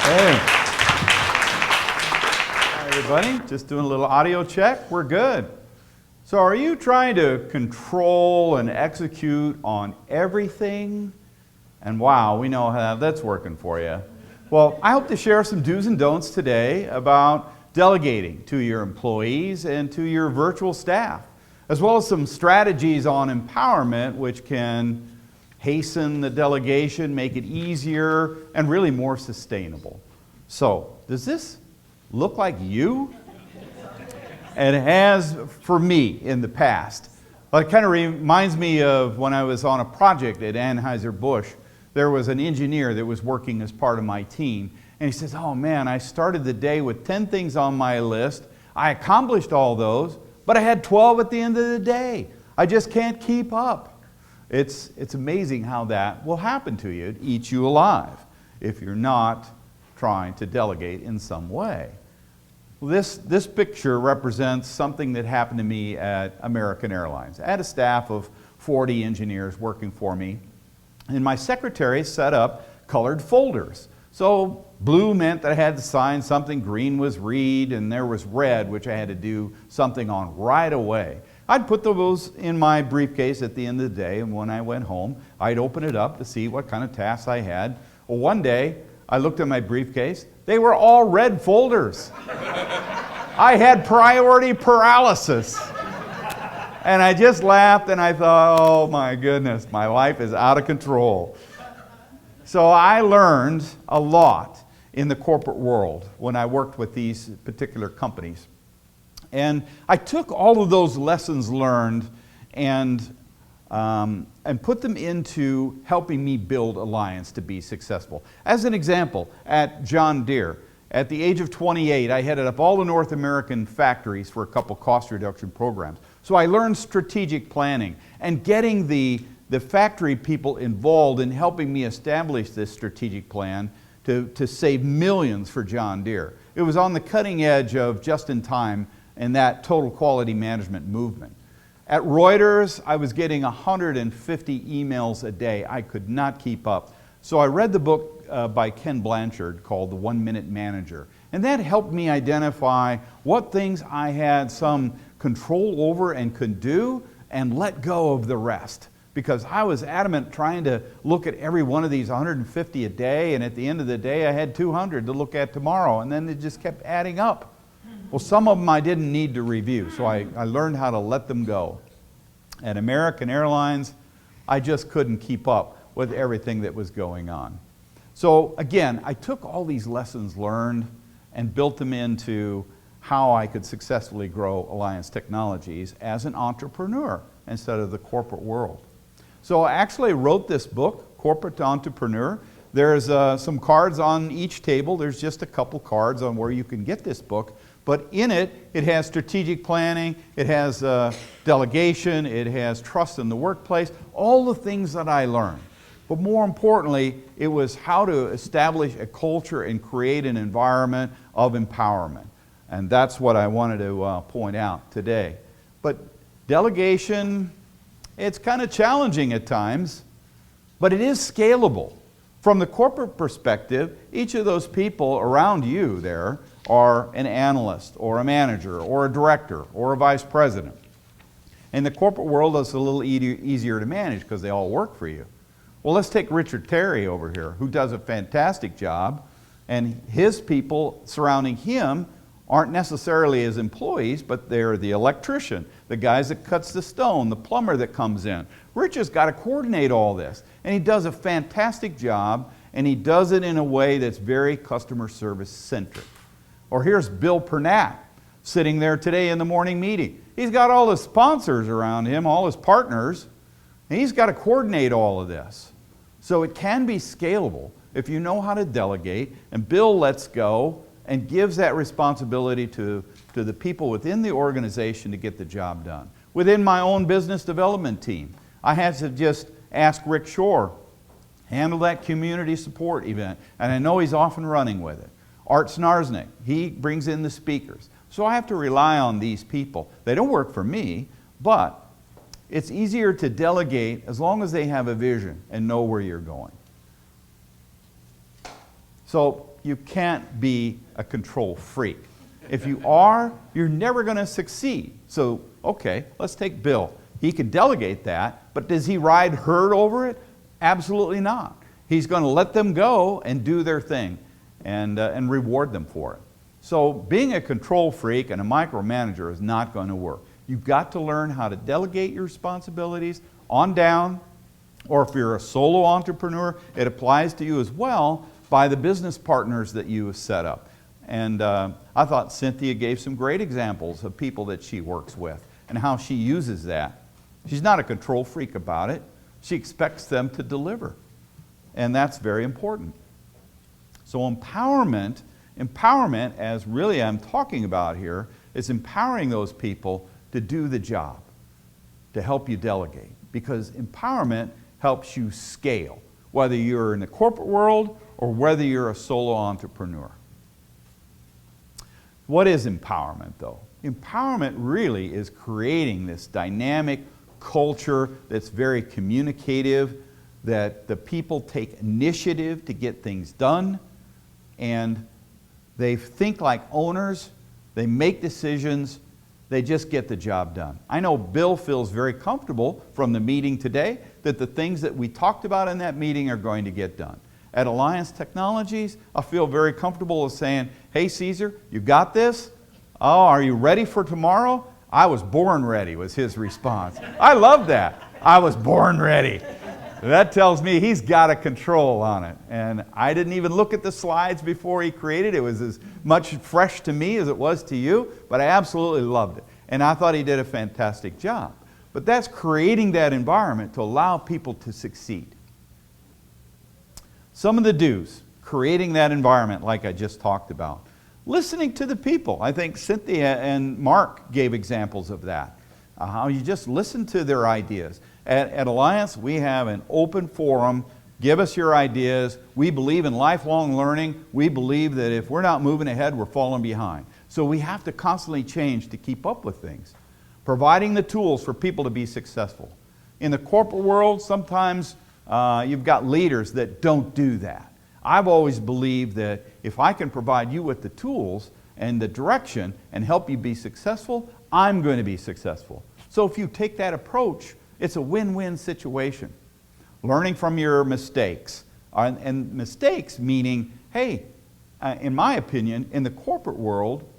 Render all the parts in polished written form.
Hey. Hi, everybody. Just doing a little audio check. We're good. So are you trying to control and execute on everything? And wow, we know how that's working for you. Well, I hope to share some do's and don'ts today about delegating to your employees and to your virtual staff, as well as some strategies on empowerment which can hasten the delegation, make it easier, and really more sustainable. So, does this look like you? And it has for me in the past. Well, it kind of reminds me of when I was on a project at Anheuser-Busch. There was an engineer that was working as part of my team, and he says, oh man, I started the day with 10 things on my list. I accomplished all those, but I had 12 at the end of the day. I just can't keep up. It's amazing how that will happen to you. It eats you alive if you're not trying to delegate in some way. This picture represents something that happened to me at American Airlines. I had a staff of 40 engineers working for me, and my secretary set up colored folders. So blue meant that I had to sign something, green was read, and there was red, which I had to do something on right away. I'd put those in my briefcase at the end of the day, and when I went home, I'd open it up to see what kind of tasks I had. Well, one day, I looked at my briefcase. They were all red folders. I had priority paralysis. And I just laughed and I thought, oh my goodness, my life is out of control. So I learned a lot in the corporate world when I worked with these particular companies. And I took all of those lessons learned and put them into helping me build Alliance to be successful. As an example, at John Deere, at the age of 28, I headed up all the North American factories for a couple cost reduction programs. So I learned strategic planning and getting the factory people involved in helping me establish this strategic plan to save millions for John Deere. It was on the cutting edge of just-in-time and that total quality management movement. At Reuters, I was getting 150 emails a day. I could not keep up. So I read the book by Ken Blanchard called The 1 Minute Manager. And that helped me identify what things I had some control over and could do and let go of the rest. Because I was adamant trying to look at every one of these 150 a day, and at the end of the day I had 200 to look at tomorrow, and then it just kept adding up. Well, some of them I didn't need to review, so I learned how to let them go. At American Airlines, I just couldn't keep up with everything that was going on. So again, I took all these lessons learned and built them into how I could successfully grow Alliance Technologies as an entrepreneur instead of the corporate world. So I actually wrote this book, Corporate to Entrepreneur. There's some cards on each table. There's just a couple cards on where you can get this book. But in it, it has strategic planning, it has delegation, it has trust in the workplace, all the things that I learned. But more importantly, it was how to establish a culture and create an environment of empowerment. And that's what I wanted to point out today. But delegation, it's kind of challenging at times, but it is scalable. From the corporate perspective, each of those people around you there are an analyst or a manager or a director or a vice president. In the corporate world, it's a little easier to manage because they all work for you. Well, let's take Richard Terry over here, who does a fantastic job, and his people surrounding him aren't necessarily his employees, but they're the electrician, the guys that cuts the stone, the plumber that comes in. Rich has got to coordinate all this, and he does a fantastic job, and he does it in a way that's very customer service centric. Or here's Bill Pernat sitting there today in the morning meeting. He's got all his sponsors around him, all his partners, and he's got to coordinate all of this. So it can be scalable if you know how to delegate, and Bill lets go and gives that responsibility to the people within the organization to get the job done. Within my own business development team, I had to just ask Rick Shore, handle that community support event, and I know he's off and running with it. Art Snarsnick, he brings in the speakers. So I have to rely on these people. They don't work for me, but it's easier to delegate as long as they have a vision and know where you're going. So you can't be a control freak. If you are, you're never going to succeed. So, okay, let's take Bill. He can delegate that, but does he ride herd over it? Absolutely not. He's going to let them go and do their thing and reward them for it. So being a control freak and a micromanager is not going to work. You've got to learn how to delegate your responsibilities on down, or if you're a solo entrepreneur, it applies to you as well by the business partners that you have set up. And I thought Cynthia gave some great examples of people that she works with and how she uses that. She's not a control freak about it. She expects them to deliver. And that's very important. So empowerment, as really I'm talking about here, is empowering those people to do the job, to help you delegate. Because empowerment helps you scale, whether you're in the corporate world or whether you're a solo entrepreneur. What is empowerment, though? Empowerment really is creating this dynamic culture that's very communicative, that the people take initiative to get things done, and they think like owners, they make decisions, they just get the job done. I know Bill feels very comfortable from the meeting today that the things that we talked about in that meeting are going to get done. At Alliance Technologies, I feel very comfortable with saying, hey Caesar, you got this? Oh, are you ready for tomorrow? I was born ready, was his response. I love that. I was born ready. That tells me he's got a control on it. And I didn't even look at the slides before he created it. It was as much fresh to me as it was to you, but I absolutely loved it. And I thought he did a fantastic job. But that's creating that environment to allow people to succeed. Some of the do's, creating that environment like I just talked about. Listening to the people. I think Cynthia and Mark gave examples of that. How you just listen to their ideas. At Alliance, we have an open forum. Give us your ideas. We believe in lifelong learning. We believe that if we're not moving ahead, we're falling behind. So we have to constantly change to keep up with things. Providing the tools for people to be successful. In the corporate world, sometimes you've got leaders that don't do that. I've always believed that if I can provide you with the tools and the direction and help you be successful, I'm going to be successful. So if you take that approach, it's a win-win situation. Learning from your mistakes. And mistakes meaning, hey, in my opinion, in the corporate world,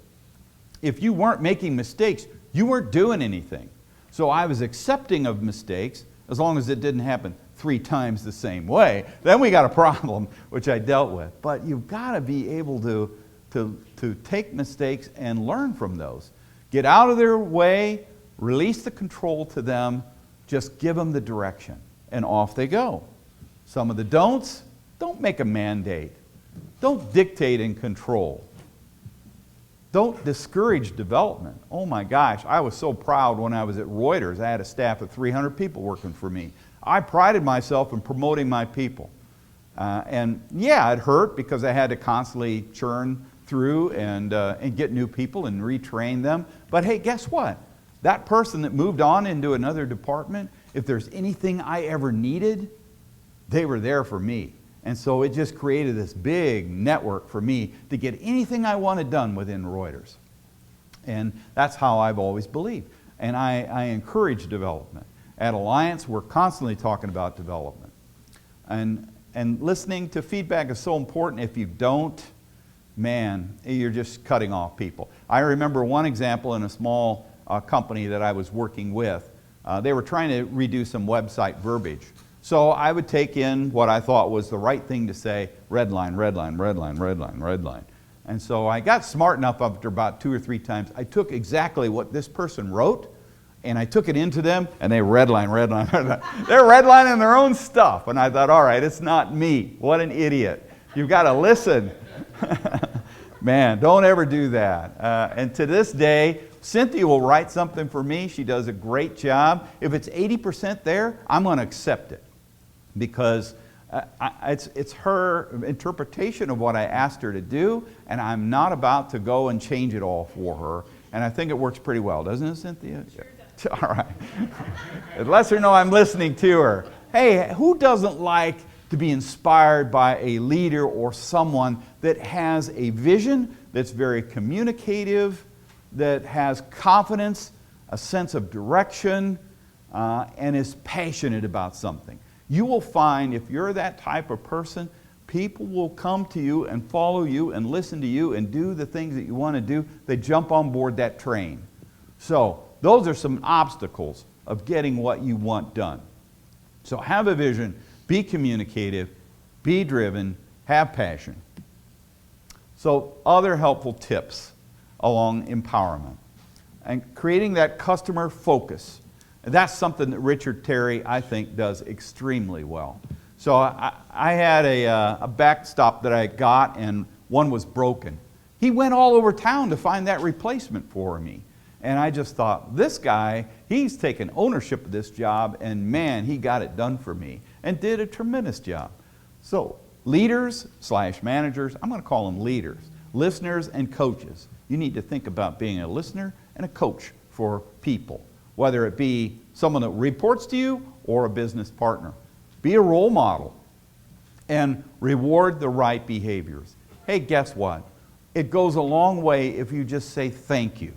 if you weren't making mistakes, you weren't doing anything. So I was accepting of mistakes as long as it didn't happen 3 times the same way. Then we got a problem, which I dealt with. But you've got to be able to take mistakes and learn from those. Get out of their way, release the control to them, just give them the direction, and off they go. Some of the don'ts, don't make a mandate. Don't dictate and control. Don't discourage development. Oh my gosh, I was so proud when I was at Reuters. I had a staff of 300 people working for me. I prided myself in promoting my people. And yeah, it hurt because I had to constantly churn through and get new people and retrain them. But hey, guess what? That person that moved on into another department, if there's anything I ever needed, they were there for me. And so it just created this big network for me to get anything I wanted done within Reuters. And that's how I've always believed. And I encourage development. At Alliance, we're constantly talking about development. And listening to feedback is so important. If you don't, man, you're just cutting off people. I remember one example in a small company that I was working with. They were trying to redo some website verbiage. So I would take in what I thought was the right thing to say, red line, red line, red line, red line, red line. And so I got smart enough after about 2 or 3 times. I took exactly what this person wrote, and I took it into them, and they red line, red line, red line. They're redlining their own stuff. And I thought, all right, it's not me. What an idiot. You've got to listen. Man, don't ever do that. And to this day, Cynthia will write something for me. She does a great job. If it's 80% there, I'm going to accept it. Because it's her interpretation of what I asked her to do, and I'm not about to go and change it all for her. And I think it works pretty well, doesn't it, Cynthia? Sure does. All right. It lets her know I'm listening to her. Hey, who doesn't like to be inspired by a leader or someone that has a vision, that's very communicative, that has confidence, a sense of direction, and is passionate about something. You will find if you're that type of person, people will come to you and follow you and listen to you and do the things that you want to do. They jump on board that train. So those are some obstacles of getting what you want done. So have a vision, be communicative, be driven, have passion. So other helpful tips along empowerment and creating that customer focus. And that's something that Richard Terry, I think, does extremely well. So I had a backstop that I got, and one was broken. He went all over town to find that replacement for me. And I just thought, this guy, he's taken ownership of this job, and man, he got it done for me and did a tremendous job. So leaders / managers, I'm going to call them leaders, listeners and coaches. You need to think about being a listener and a coach for people, whether it be someone that reports to you or a business partner. Be a role model and reward the right behaviors. Hey, guess what? It goes a long way if you just say thank you.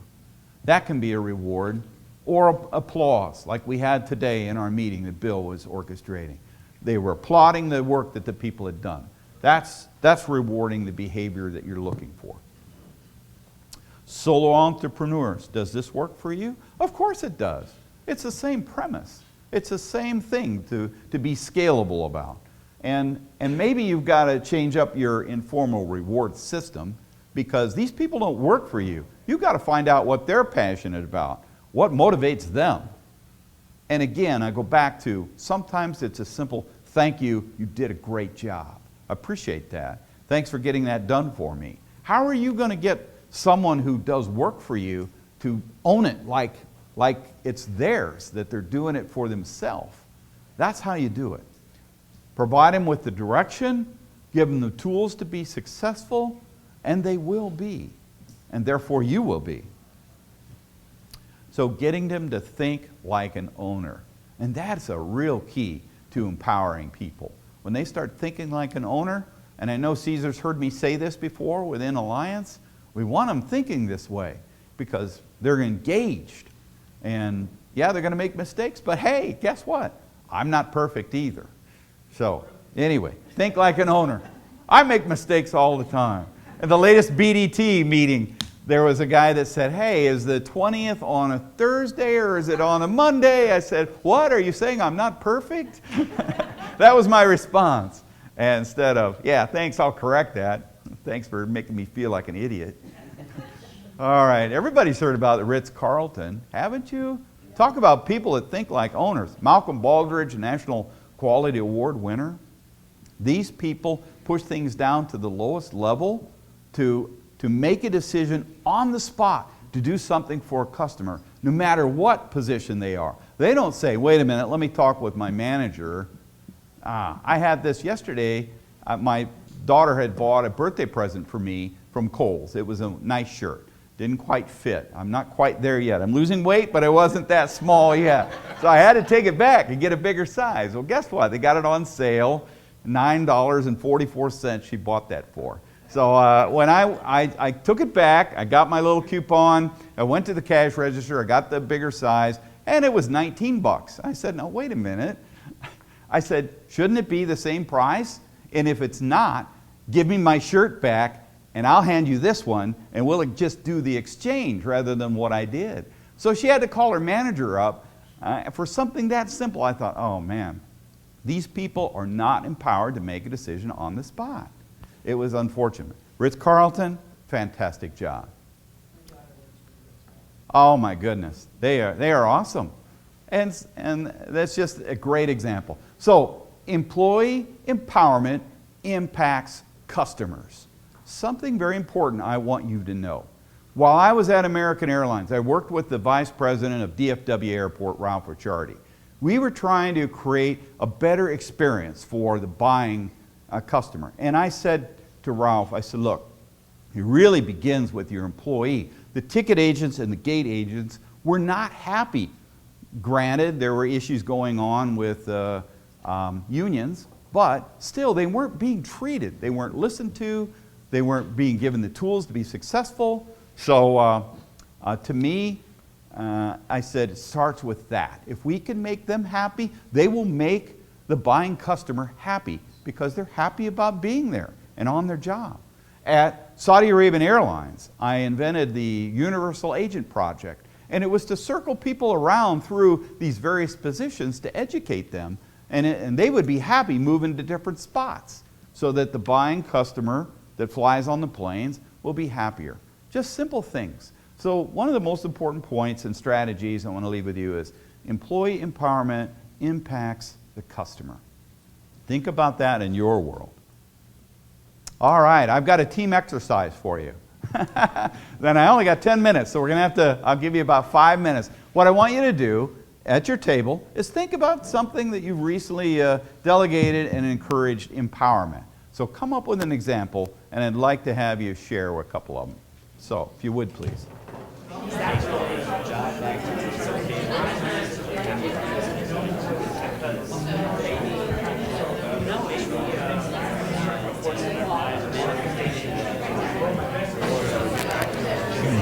That can be a reward, or applause, like we had today in our meeting that Bill was orchestrating. They were applauding the work that the people had done. That's rewarding the behavior that you're looking for. Solo entrepreneurs, does this work for you? Of course it does. It's the same premise. It's the same thing to be scalable about. And maybe you've got to change up your informal reward system, because these people don't work for you. You've got to find out what they're passionate about, what motivates them. And again, I go back to, sometimes it's a simple, thank you, you did a great job. I appreciate that. Thanks for getting that done for me. How are you going to get someone who does work for you to own it like it's theirs, that they're doing it for themselves? That's how you do it. Provide them with the direction, give them the tools to be successful, and they will be. And therefore you will be. So getting them to think like an owner. And that's a real key to empowering people. When they start thinking like an owner, and I know Caesar's heard me say this before within Alliance, we want them thinking this way because they're engaged. And yeah, they're going to make mistakes, but hey, guess what? I'm not perfect either. So anyway, think like an owner. I make mistakes all the time. At the latest BDT meeting, there was a guy that said, hey, is the 20th on a Thursday or is it on a Monday? I said, what, are you saying I'm not perfect? That was my response. And instead of, yeah, thanks, I'll correct that. Thanks for making me feel like an idiot. All right, everybody's heard about the Ritz-Carlton, haven't you? Talk about people that think like owners. Malcolm Baldrige, National Quality Award winner. These people push things down to the lowest level to make a decision on the spot to do something for a customer, no matter what position they are. They don't say, wait a minute, let me talk with my manager. I had this yesterday. My daughter had bought a birthday present for me from Kohl's. It was a nice shirt. Didn't quite fit. I'm not quite there yet. I'm losing weight, but I wasn't that small yet. So I had to take it back and get a bigger size. Well, guess what? They got it on sale, $9.44 she bought that for. So when I took it back, I got my little coupon, I went to the cash register, I got the bigger size, and it was 19 bucks. I said, no, wait a minute. I said, shouldn't it be the same price? And if it's not, give me my shirt back, and I'll hand you this one, and we'll just do the exchange rather than what I did. So she had to call her manager up for something that simple. I thought, oh man, these people are not empowered to make a decision on the spot. It was unfortunate. Ritz-Carlton, fantastic job. Oh my goodness, they are awesome. And that's just a great example. So employee empowerment impacts customers. Something very important I want you to know. While I was at American Airlines, I worked with the vice president of DFW Airport, Ralph Ricciardi. We were trying to create a better experience for the buying customer. And I said to Ralph, I said, look, it really begins with your employee. The ticket agents and the gate agents were not happy. Granted, there were issues going on with unions, but still they weren't being treated. They weren't listened to. They weren't being given the tools to be successful. So to me, I said it starts with that. If we can make them happy, they will make the buying customer happy because they're happy about being there and on their job. At Saudi Arabian Airlines, I invented the Universal Agent Project, and it was to circle people around through these various positions to educate them, and they would be happy moving to different spots so that the buying customer that flies on the planes will be happier. Just simple things. So one of the most important points and strategies I want to leave with you is employee empowerment impacts the customer. Think about that in your world. All right, I've got a team exercise for you. Then I only got 10 minutes, so we're going to have to, I'll give you about 5 minutes. What I want you to do at your table is think about something that you've recently delegated and encouraged empowerment. So come up with an example, and I'd like to have you share a couple of them. So, if you would, please.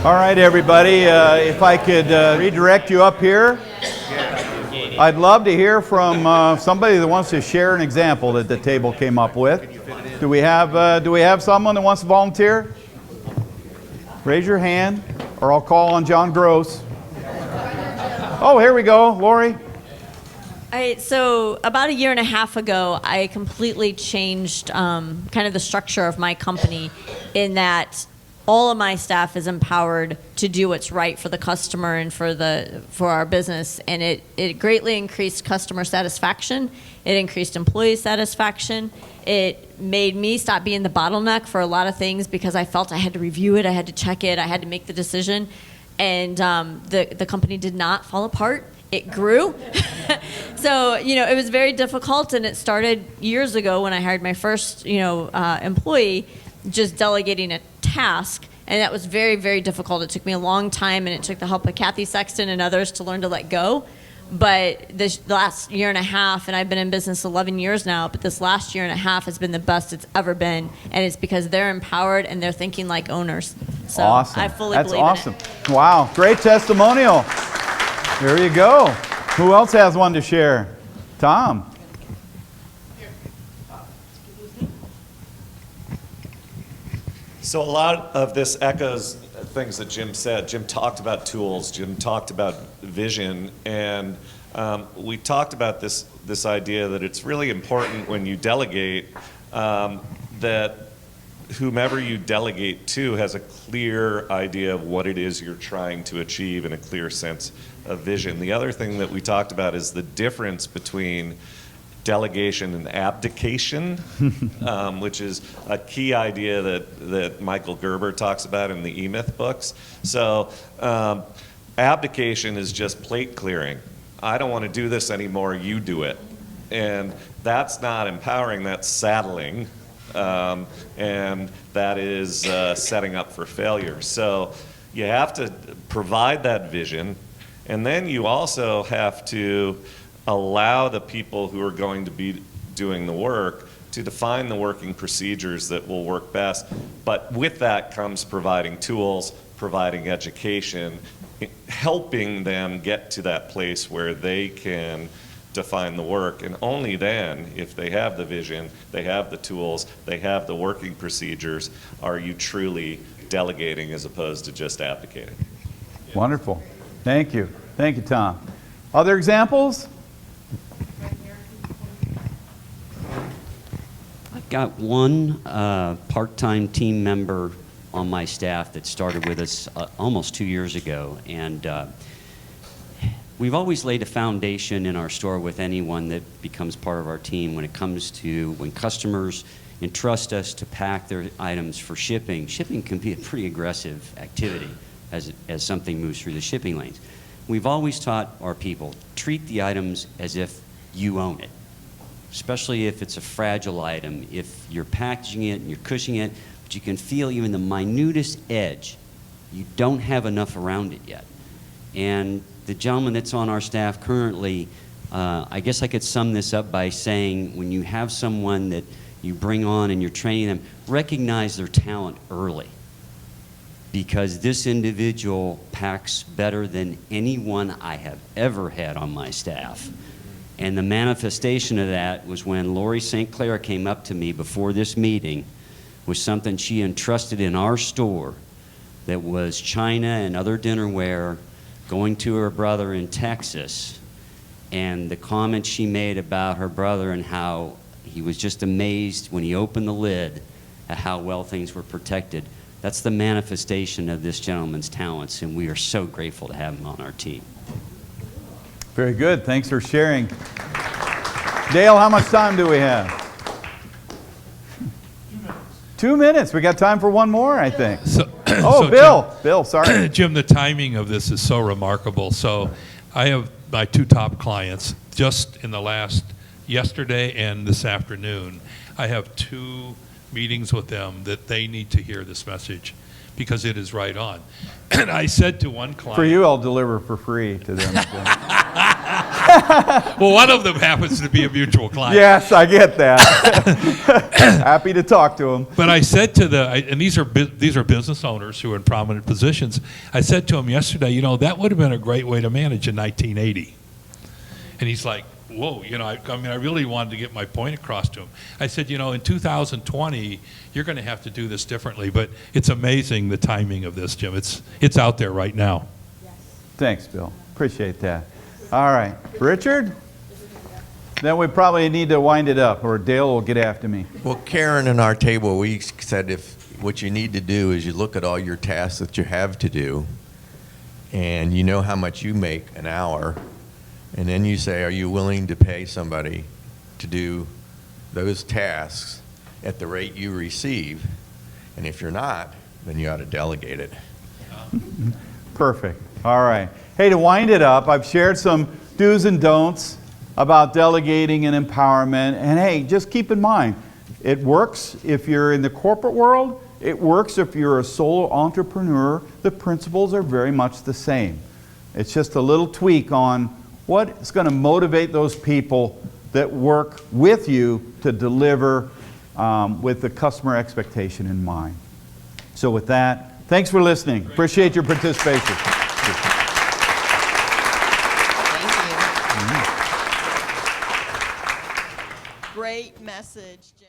All right, everybody, if I could redirect you up here. I'd love to hear from somebody that wants to share an example that the table came up with. Do we have someone that wants to volunteer? Raise your hand, or I'll call on John Gross. Oh, here we go, Lori. All right, so about 1.5 years ago, I completely changed kind of the structure of my company in that all of my staff is empowered to do what's right for the customer and for our business, and it greatly increased customer satisfaction. It increased employee satisfaction. It made me stop being the bottleneck for a lot of things because I felt I had to review it, I had to check it, I had to make the decision, and the company did not fall apart. It grew. So, it was very difficult, and it started years ago when I hired my first, employee, just delegating a task, and that was very, very difficult. It took me a long time, and it took the help of Kathy Sexton and others to learn to let go. But this last 1.5 years, and I've been in business 11 years now, but this last 1.5 years has been the best it's ever been, and it's because they're empowered and they're thinking like owners. So awesome. I fully That's believe awesome. in it. Wow, great testimonial. There you go. Who else has one to share? Tom. So a lot of this echoes things that Jim said. Jim talked about tools. Jim talked about vision, and we talked about this idea that it's really important when you delegate that whomever you delegate to has a clear idea of what it is you're trying to achieve and a clear sense of vision. The other thing that we talked about is the difference between delegation and abdication, which is a key idea that Michael Gerber talks about in the E-Myth books. So abdication is just plate clearing. I don't want to do this anymore, you do it. And that's not empowering, that's saddling. And that is setting up for failure. So you have to provide that vision, and then you also have to allow the people who are going to be doing the work to define the working procedures that will work best. But with that comes providing tools, providing education, helping them get to that place where they can define the work. And only then, if they have the vision, they have the tools, they have the working procedures, are you truly delegating as opposed to just abdicating. Wonderful. Thank you. Thank you, Tom. Other examples? I've got one part-time team member on my staff that started with us almost 2 years ago, and we've always laid a foundation in our store with anyone that becomes part of our team when it comes to when customers entrust us to pack their items for shipping. Shipping can be a pretty aggressive activity as something moves through the shipping lanes. We've always taught our people, treat the items as if you own it, especially if it's a fragile item. If you're packaging it and you're cushioning it, but you can feel even the minutest edge, you don't have enough around it yet. And the gentleman that's on our staff currently I guess I could sum this up by saying when you have someone that you bring on and you're training them, recognize their talent early. Because this individual packs better than anyone I have ever had on my staff. And the manifestation of that was when Lori St. Clair came up to me before this meeting with something she entrusted in our store that was china and other dinnerware going to her brother in Texas. And the comment she made about her brother and how he was just amazed when he opened the lid at how well things were protected. That's the manifestation of this gentleman's talents, and we are so grateful to have him on our team. Very good. Thanks for sharing. Dale, how much time do we have? 2 minutes. We got time for one more, I think. So Bill. Bill, sorry. Jim, the timing of this is so remarkable. So I have my 2 top clients just in the last yesterday and this afternoon. I have 2 meetings with them that they need to hear this message because it is right on. And I said to one client... For you, I'll deliver for free to them. Well, one of them happens to be a mutual client. Yes, I get that. Happy to talk to them. But I said to and these are business owners who are in prominent positions. I said to him yesterday, you know, that would have been a great way to manage in 1980. And he's like, whoa, you know, I really wanted to get my point across to him. I said, you know, in 2020, you're going to have to do this differently. But it's amazing the timing of this, Jim. It's out there right now. Thanks, Bill. Appreciate that. All right. Richard? Then we probably need to wind it up, or Dale will get after me. Well, Karen and our table, we said what you need to do is you look at all your tasks that you have to do, and you know how much you make an hour, and then you say, are you willing to pay somebody to do those tasks at the rate you receive? And if you're not, then you ought to delegate it. Perfect. All right. Hey, to wind it up, I've shared some do's and don'ts about delegating and empowerment. And hey, just keep in mind, it works if you're in the corporate world. It works if you're a solo entrepreneur. The principles are very much the same. It's just a little tweak on what is going to motivate those people that work with you to deliver with the customer expectation in mind. So with that, thanks for listening. Appreciate your participation. Great message, Jim.